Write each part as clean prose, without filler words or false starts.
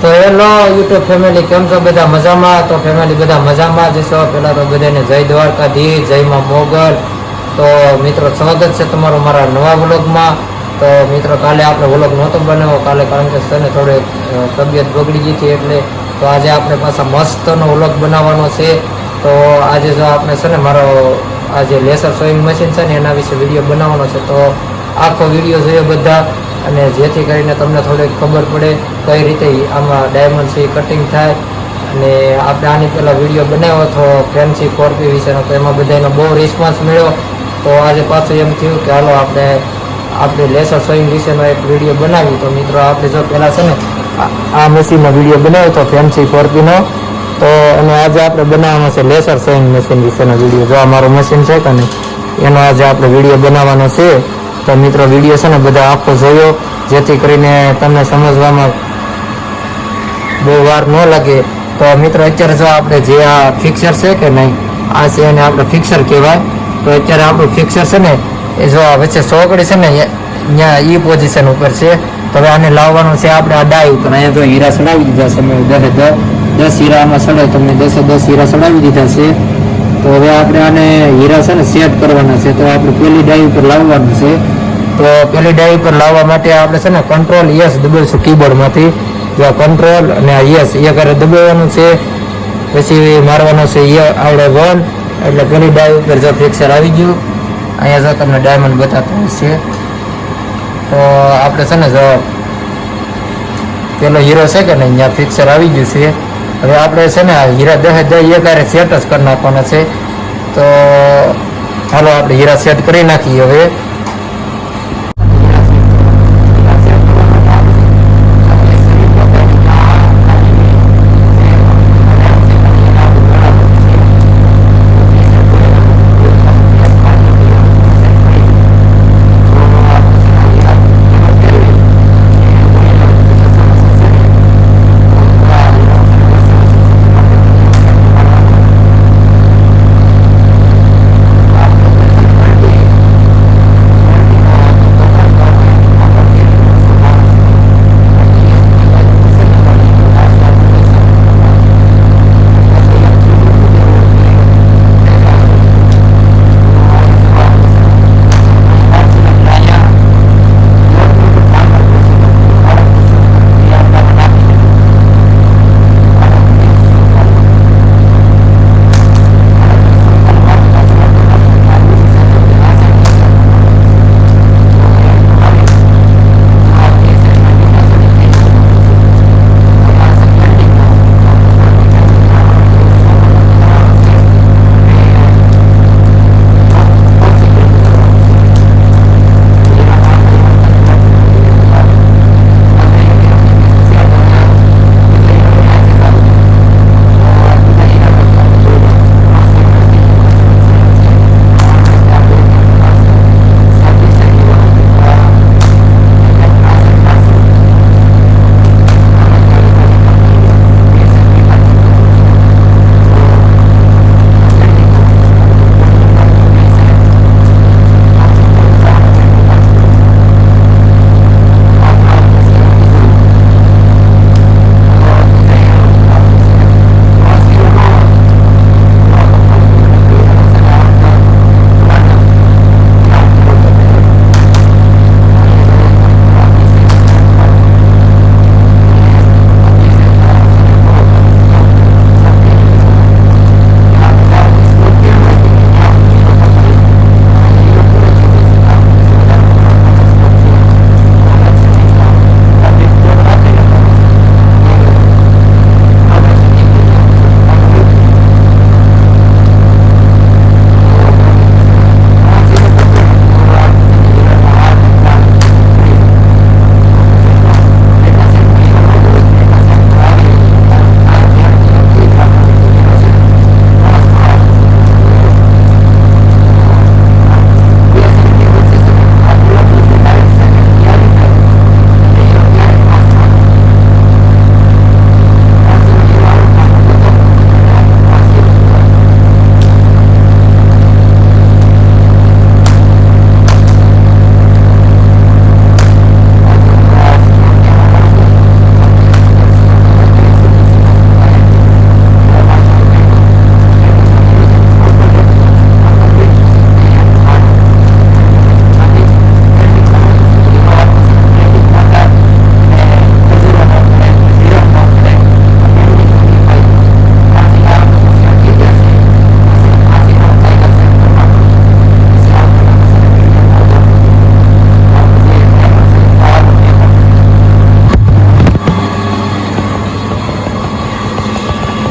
તો hello YouTube family, કેમ છો બધા? મજામાં? તો ફેમિલી બધા મજામાં જ છો. પહેલાં તો બધાને જય દ્વારકાધીશ, જય માં મોગલ. તો મિત્રો, સ્વાગત છે તમારું મારા નવા વ્લોગમાં. તો મિત્રો, કાલે આપણે વ્લોગ નહોતો બનાવ્યો કાલે, કારણ કે છે ને થોડી તબિયત બગડી ગઈ હતી, એટલે તો આજે આપણે પાછા મસ્તનો વ્લોગ બનાવવાનો છે. તો આજે જો આપણે છે ને મારો આ જે લેસર સોઈંગ મશીન છે ને એના વિશે વિડીયો બનાવવાનો છે. તો આખો વિડીયો જોઈએ બધા, અને જેથી કરીને તમને થોડીક ખબર પડે કઈ રીતે આમાં ડાયમંડ છે કટિંગ થાય. અને આપણે આની પહેલાં વિડીયો બનાવ્યો હતો ફેન્સી 4P વિશેનો, તો એમાં બધાનો બહુ રિસ્પોન્સ મળ્યો. તો આજે પાછું એમ થયું કે હાલો આપણે લેસર સોઈંગ વિશેનો એક વિડીયો બનાવી. તો મિત્રો, આપણે જો પહેલાં છે ને આ મશીનનો વિડીયો બનાવ્યો હતો ફેન્સી 4Pનો, તો અને આજે આપણે બનાવવાનો છે લેસર સોઈંગ મશીન વિશેનો વિડીયો. જો આ મારું મશીન છે કે નહીં, એનો આજે આપણે વિડીયો બનાવવાનો છે. તો મિત્રો, વિડીયો છે ને બધા આખો જોયો, જેથી કરીને તમને સમજવામાં બહુ વાર ન લાગે. તો મિત્રો, અત્યારે જો આપણે જે આ ફિક્સર છે કે નહીં, આ છે એને આપણે ફિક્સર કહેવાય. તો અત્યારે આપણું ફિક્સર છે ને એ જો આ વચ્ચે સોકડી છે ને ત્યાં ઈ પોઝિશન ઉપર છે. તો હવે આને લાવવાનું છે આપણે આ ડાય ઉપર. અહીંયા જો હીરા ચડાવી દીધા છે મેં, 10 હીરા આમાં ચડાવે, તમને 10 હીરા ચડાવી દીધા છે. તો હવે આપણે આને હીરા છે ને સેટ કરવાના છે. તો આપણે પેલી ડાય ઉપર લાવવાનું છે. તો પેલી ડાય ઉપર લાવવા માટે આપણે છે ને કંટ્રોલ યસ દબાવીશું કીબોર્ડમાંથી. જો કંટ્રોલ અને આ યસ એ કરે દબાવવાનું છે, પછી મારવાનું છે આવડે 1, એટલે પેલી ડાય ઉપર જો ફિક્સર આવી ગયું. અહીંયા જો તમને ડાયમંડ બતાવતો છે. તો આપણે છે ને જો પેલો હીરો છે કે નહીં, અહીંયા ફિક્સર આવી ગયું છે. હવે આપણે છે ને હીરા 10 એકારે સેટ જ કરી નાખવાના છે. તો ચાલો આપણે હીરા સેટ કરી નાખીએ. હવે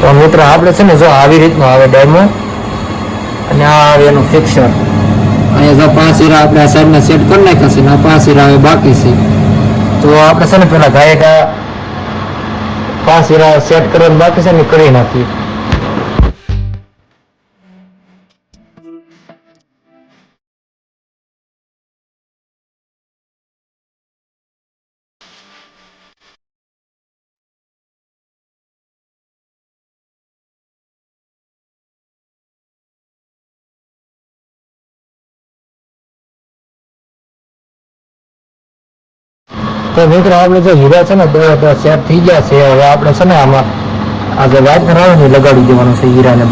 તો મિત્રો આપણે છે ને જો આવી રીતનું આવે ડાયમંડ અને આ આવે એનું ફિક્સર. અહીંયા જો 5 હીરા આપણે આ સાઈડના સેટ કરી નાખ્યા છે ને આ 5 હીરા હવે બાકી છે. તો આપણે છે ને પેલા ગાયકા 5 હીરા સેટ કરવાનું બાકી છે ને કરી નાખીએ. તો મિત્રો આપણે જો હીરા છે ને સેટ થઈ ગયા છે. હવે આપણે છે ને આમાં આ જે વ્હાઇટનર આવે ને લગાડી દેવાનું છે હીરાને.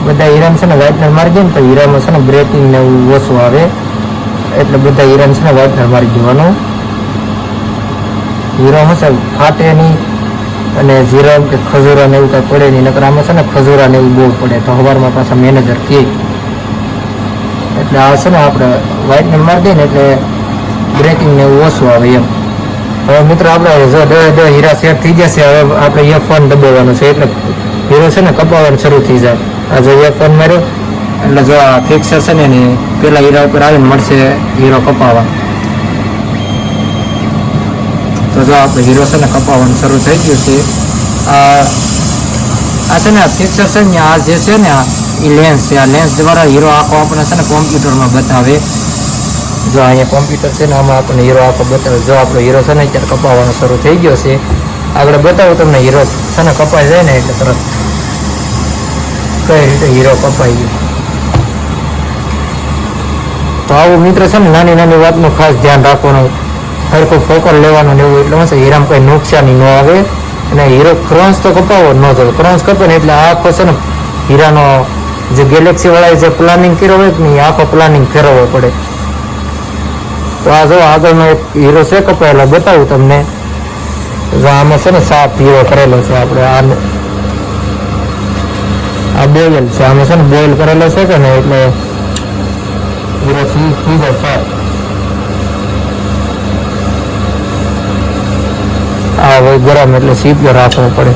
બધા હીરાને છે ને વ્હાઇટનર મારી દે ને તો હીરામાં છે ને બ્રેકિંગ ને એવું ઓછું આવે એટલે બધા હીરાને છે ને વ્હાઇટનર મારી દેવાનું. હીરામાં છે ફાટે નહીં અને ઝીરા કે ખજૂરા ને એવું કાંઈ પડે નહીં. નકર આમાં છે ને ખજૂરા ને એવું બહુ પડે તો સવારમાં પાછા મેનેજર કહે એટલે આ છે ને આપણે વ્હાઇટનર મારી દઈએ ને એટલે બ્રેકિંગ ને એવું ઓછું આવે એમ. હવે મિત્રો આપણે જો 10 હીરા સેટ થઈ ગયા છે. હવે આપણે F1 દબાવવાનું છે એટલે હીરો છે ને કપાવવાનું શરૂ થઈ જાય. આ જો F1 માર્યો એટલે જો આ ફિક્સર છે ને પેલા હીરા ઉપર આવીને મળશે હીરો કપાવવા. તો જો આપણે હીરો છે ને કપાવવાનું શરૂ થઈ ગયું છે. આ છે ને આ ફિક્સર છે ને આ જે છે ને એ લેન્સ છે. આ લેન્સ દ્વારા હીરો આખો આપણે છે ને કોમ્પ્યુટરમાં બતાવે. જો અહીંયા કોમ્પ્યુટર છે ને આમાં આપણને હીરો આખો બતાવે. જો આપણો હીરો છે ને અત્યારે કપાવવાનો શરૂ થઈ ગયો છે. આગળ બતાવું તમને હીરો છે ને કપાઈ જાય ને એટલે તરત કઈ રીતે હીરો કપાઈ ગયો. તો આવું મિત્ર છે ને નાની નાની વાતનું ખાસ ધ્યાન રાખવાનું. સરખું ફોકર લેવાનું ને એવું એટલે શું છે હીરામાં કંઈ નુકસાની ન આવે. અને હીરો ક્રોન્સ તો કપાવો ન જોઈએ. ક્રોન્સ કપે ને એટલે આખો છે ને હીરાનો જે ગેલેક્સી વાળાએ જે પ્લાનિંગ કર્યો હોય ને એ આખો પ્લાનિંગ ફેરવવો પડે. તો આ જો આગળનો એક હીરો છે કપાયેલો બતાવું તમને. આમાં છે ને 7 હીરો કરેલો છે આપણે. આ બોઇલ છે. આમાં છે ને બોઇલ કરેલો છે કે ને એટલે હીરો સીધો 7. આ હોય ગરમ એટલે સીધો રાખવો પડે.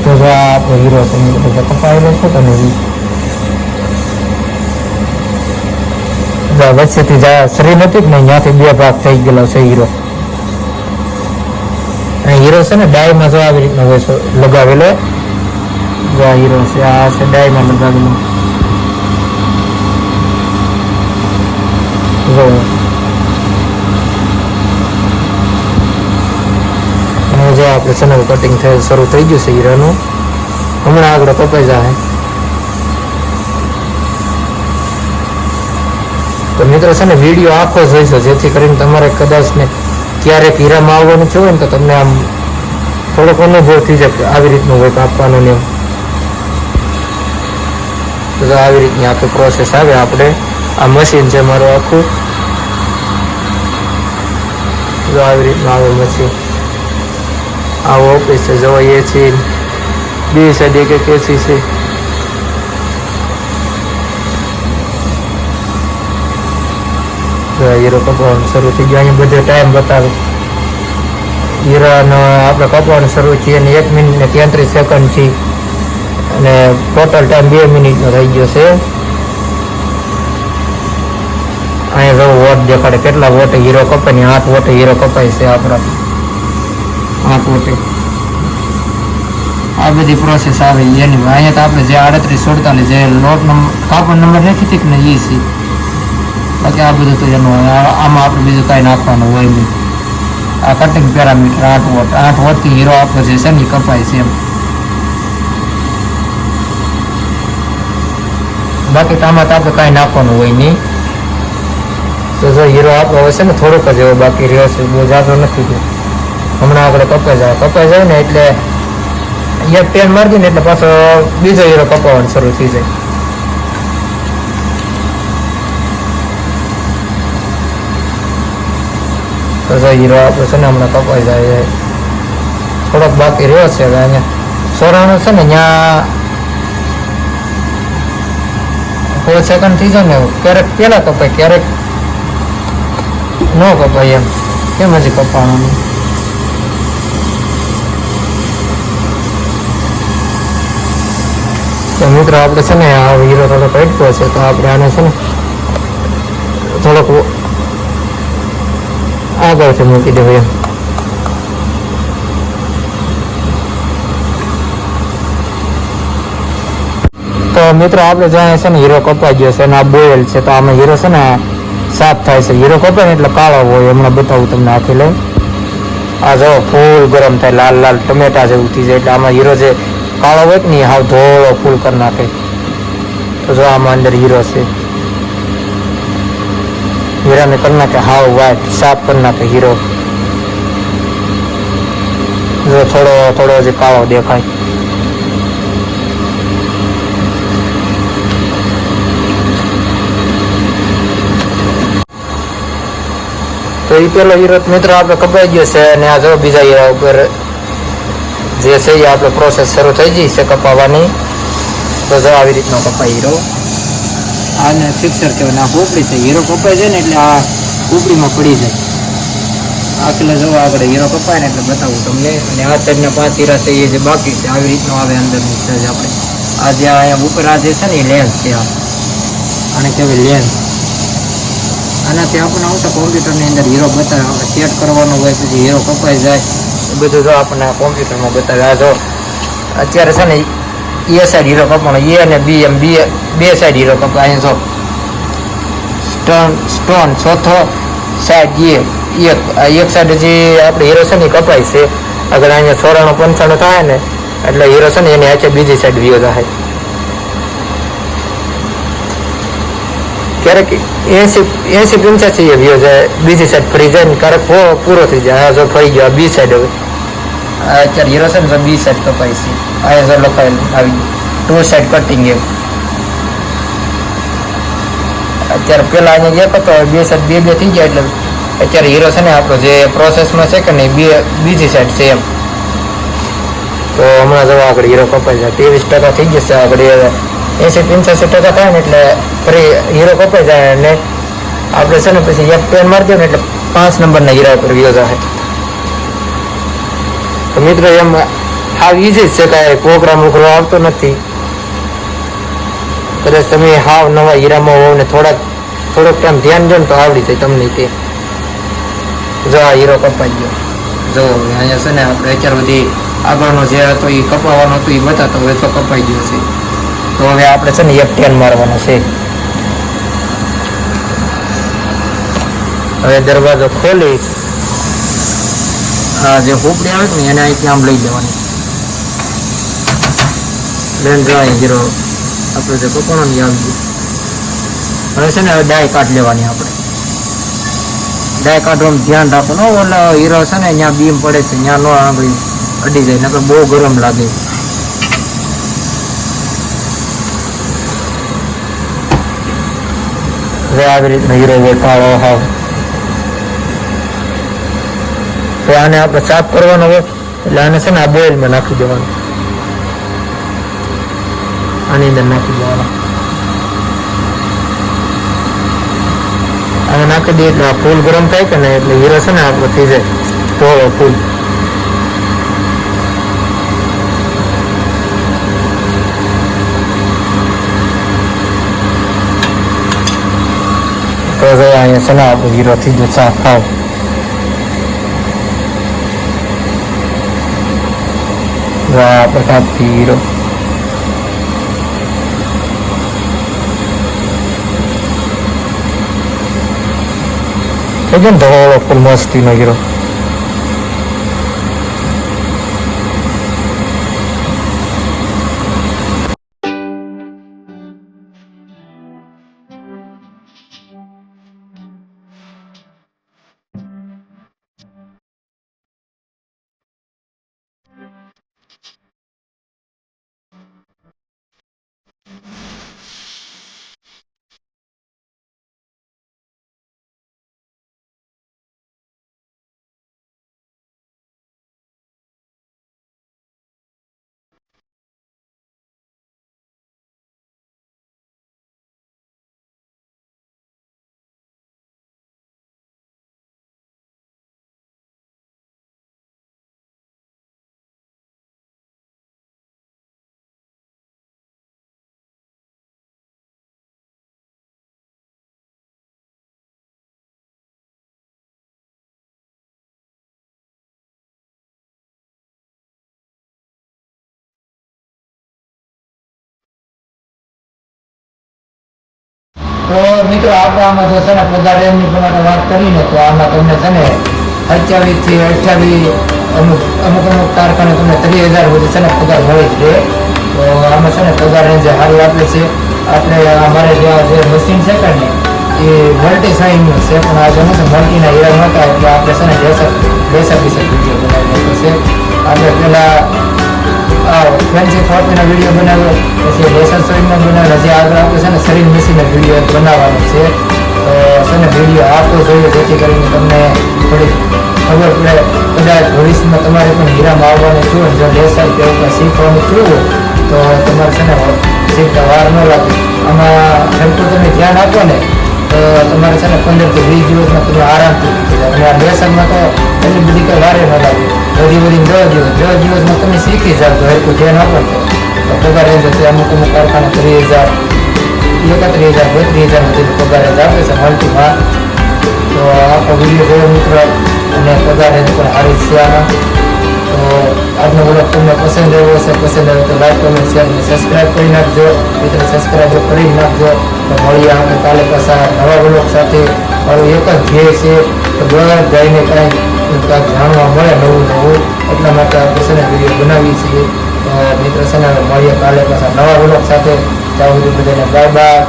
તો આપણો હીરો છે કપાયેલો છે કે નહીં વચ્ચેથી શરીર નથી ને ત્યાંથી 2 ભાગ થઈ ગયેલો છે હીરો. અને હીરો છે ને ડાયમાં જો આવી રીતનો હોય છે લગાવેલો. જો આ હીરો છે આ છે ડાયમાં લગાવેલો. જો જો આપણે ચેનલ કટિંગ શરૂ થઈ ગયું છે હીરાનું. હમણાં આગળ કપાઈ જાય. તો મિત્રો છે ને વિડીયો આખો જોઈશો જેથી કરીને તમારે કદાચ ને ક્યારેક હીરામાં આવવાનું છે હોય ને તો તમને આમ થોડોક અનુભવ થઈ જાય કે આવી રીતનું હોય કાપવાનું ને. તો આવી રીતની આખી પ્રોસેસ આવે. આપણે આ મશીન છે મારું આખું. જો આવી રીતનું આવે મશીન. આવો ઓફિસ છે જવાય એ છે. 2 સાઈડ એક એસી છે. હીરો કપાવવાનું શરૂ થઈ ગયો. અહીંયા બધો ટાઈમ બતાવે હીરાનો. આપણે કપાવવાનું શરૂ થઈએ અને 1 મિનિટ ને 33 સેકન્ડ છે અને ટોટલ ટાઈમ 2 મિનિટનો થઈ ગયો છે. અહીંયા જો વોટ દેખાડે કેટલા વોટે હીરો કપાય ને 8 વોટે હીરો કપાય છે આપણા. 8 વોટે આ બધી પ્રોસેસ આવે એની. અહીંયા તો આપણે જે 3847 જે લોટ કાપડ નંબર રાખી હતી ને એ છે. બાકી આ બધું તો એનું આમાં આપણે બીજું કાંઈ નાખવાનું હોય નહીં. આ કટિંગ પેરામીટર 8 વોટ. 8 વોટથી હીરો આપણો જે છે ને એ કપાય છે એમ. બાકી આમાં તો આપણે કાંઈ નાખવાનું હોય નહીં. તો જો હીરો આપણો હોય છે ને થોડોક જ એવો બાકી રહ્યો છે, બહુ જાજો નથી. હમણાં આગળ કપાઈ જાય ને એટલે એક પેન મારી દે ને એટલે પાછો બીજો હીરો કપાવવાનું શરૂ થઈ જાય. તો જો હીરો આપણો છે ને હમણાં કપાઈ જાય. થોડોક બાકી રહ્યો છે. હવે અહીંયા સોરાણું છે ને ત્યાં 4 સેકન્ડ થઈ જાય ને ક્યારેક પહેલા કપાય ક્યારેક ન કપાય એમ. કેમ હજી કપાવાનું? તો મિત્રો આપણે છે ને આ હીરો થોડો કટકો છે, તો આપણે આને છે ને થોડોક આગળથી મૂકી દેવું એમ. તો મિત્રો આપણે જ્યાં છે ને હીરો કપાઈ ગયો છે અને આ બોયલ છે, તો આમાં હીરો છે ને સાફ થાય છે. હીરો કપાય ને એટલે કાળો હોય, હમણાં બતાવું તમને આખી લઈ. આ જો ફૂલ ગરમ થાય, લાલ લાલ ટમેટા જેવું થઈ જાય, એટલે આમાં હીરો જે કાળો હોય ને એ હાવ ધોળો ફૂલ કરી નાખે. તો જો આમાં અંદર હીરો છે, હીરાને કરી નાખે હાવ વ્હાઈટ, સાફ કરી નાખે હીરો. જો થોડો થોડો જે કાળો દેખાય. તો એ પેલો હીરો મિત્રો આપણે કપાઈ ગયો છે, અને આ જો બીજા હીરા ઉપર જે છે એ આપણે પ્રોસેસ શરૂ થઈ ગઈ છે કપાવવાની. તો જો આવી રીતનો કપાય હીરો. આને ફિક્સર કહેવાય. આ પોપડી છે, હીરો કપાઈ જાય ને એટલે આ પોપડીમાં પડી જાય. આટલે જો આગળ હીરો કપાય ને એટલે બતાવું તમને. અને આ સાઈડના 5 હીરા છે એ જે બાકી છે, આવી રીતનો આવે અંદરની છે આપણે. આ જે અહીંયા ઉપર આ જે છે ને એ લેન્સ છે. આને કહેવાય લેન્સ. આનાથી આપણને આવતા કોમ્પ્યુટરની અંદર હીરો બતાવે. આપણે સેટ કરવાનો હોય, પછી હીરો કપાઈ જાય એ બધું જો આપણને કોમ્પ્યુટરમાં બતાવે. આ જો અત્યારે છે ને એ સાઈડ હીરો કપાવાનો, એ અને બી એમ બે સાઈડ હીરો કપાય. અહીંયા જો સ્ટોન ચોથો સાઈડ એક સાઈડ જે આપણે હીરો છે ને કપાય છે. અગર અહીંયા 94-95 થાય ને એટલે હીરો છે ને એની આખે બીજી સાઈડ વ્યો થાય. ક્યારેક 80-85 એ વ્યૂ જાય, બીજી સાઈડ ફરી જાય ને ક્યારેક પૂરો થઈ જાય. આ જો ફરી ગયો બી સાઈડ. હવે અત્યારે હીરો છે ને બી સાઈડ કપાય છે. આ જો લખાયેલ આવી 2 સાઈડ કટિંગ એમ. અત્યારે પેલા અહીંયા એક હતો, બે સાઈડ બે થઈ ગયા. એટલે અત્યારે હીરો છે ને આપણો જે પ્રોસેસમાં છે કે નહીં બીજી સાઈડ છે એમ. તો હમણાં જો આગળ હીરો કપાઈ જાય, 23% થઈ જશે. આગળ 80-85% થાય ને એટલે ફરી હીરો કપાઈ જાય. અને આપણે છે ને પછી એક પેન મારી દો ને એટલે 5 નંબરના હીરા ઉપર વ્યો જાય. તો મિત્રો એમ હાવ ઈઝી જ છે, કાંઈ પ્રોગ્રામ ઉઘરો આવતો નથી. કદાચ તમે હાવ નવા હીરામાં હોવ ને થોડોક ટાઈમ ધ્યાન દો ને તો આવડી જાય તમને. તે જો આ હીરો કપાઈ ગયો. જો અહીંયા છે ને આપણે અત્યાર બધી આગળનો જે હતો એ કપાવવાનો હતો એ બતાતો, હવે તો કપાઈ ગયો છે. તો હવે આપણે છે ને F10 મારવાનો છે. હવે દરવાજો ખોલી આ જે પોપડી આવે ને એને અહીંથી આમ લઈ જવાની. લઈને જાય હીરો આપણે જે કપાણો ને આવી ગયું. હવે છે ને હવે ડાય કાઢ લેવાની. આપણે ડાય કાઢવાનું ધ્યાન રાખવાનું. એટલે હીરો છે ને ત્યાં બીમ પડે છે ત્યાં ન આંગળી અડી જાય, નકર બહુ ગરમ લાગે. હવે આવી રીતનો હીરો વેઠાળો હાવ. તો આને આપણે સાફ કરવાનો હોય એટલે આને છે ને આ બોઇલમાં નાખી દેવાનું. આની અંદર નાખી દેવાનું. આને નાખી દઈએ એટલે ફૂલ ગરમ થાય કે નહીં એટલે હીરો છે ને આપણો થઈ જાય ધોળો ફૂલ. તો અહીંયા છે ને આપણો હીરો થઈ ગયો સાફ થાવ. પ્રતાપથી હીરો ધોળો ફૂલ મસ્તીનો હીરો. તો મિત્રો આપણે આમાં જો છે ને પગાર રેન્જની પ્રમાણે વાત કરીને તો આમાં તમને છે ને 28 થી 28 અમુક કારખાને તમને 30,000 સુધી છે ને પગાર મળી જ રહે. તો આમાં છે ને પગાર રેન્જ સારી આપે છે. આપણે અમારે જે મશીન છે કે ને એ મલ્ટી સાઇનનું છે, પણ આજે નથી મલ્ટીના હીરા નહોતા એટલે આપણે છે ને બેસક વિડીયો બનાવી છે. આપણે પહેલાં ફેન્સી ફોટોના વિડીયો બનાવ્યો, પછી લેસર સોઈનો બનાવ્યો, જે આગળ આપણે છે ને શરીર મશીનનો વિડીયો બનાવવાનો છે. તો છે ને વિડીયો આપવો જોઈએ જેથી કરીને તમને થોડી ખબર પડે. કદાચ ભવિષ્યમાં તમારે પણ હીરામાં આવવાનું છું, જો લેસર કે એવું કંઈ શીખવાનું છું તો તમારે છે ને શીખતા વાર ન લાગે. આમાં ખર્ચો તમે ધ્યાન આપો ને તો તમારે છે ને 15 થી 20 દિવસમાં તમે આરામથી શીખી જાઓ. અને આ લેસરમાં તો એટલી બધી કંઈ વારે ન લાગે, વધી 10 દિવસમાં તમે શીખી જાઓ તો એટલું ધ્યાન આપો તો પગાર રેન્જ છે. અમુક કારખાને 30,000, 31,000, 32,000 સુધી પગાર રેન્જ આપે છે મલ્ટીમાં. તો આખો વિડીયો જોયો મિત્રો, અને પગાર રેન્જ પણ સારી છે આમાં. તો આજનો બ્લોગ તમને પસંદ આવ્યો હશે, પસંદ આવે તો લાઈક, કમેન્ટ, શેર અને સબસ્ક્રાઈબ કરી નાખજો. મિત્રો સબસ્ક્રાઈબ કરી નાખજો. તો મળીએ આપણે કાલે પાછા નવા બ્લોગ સાથે. મારું એક જ ધ્યેય છે તો બ્લોગ ગાઈને કાંઈક જાણવા મળે નવું, એટલા માટે આપણે છે ને વિડીયો બનાવીએ છીએ. તો મિત્રો છે ને મળીએ કાલે પાછા નવા બ્લોગ સાથે. ત્યાં સુધી બધાને બાય બાય,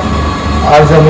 આવજો.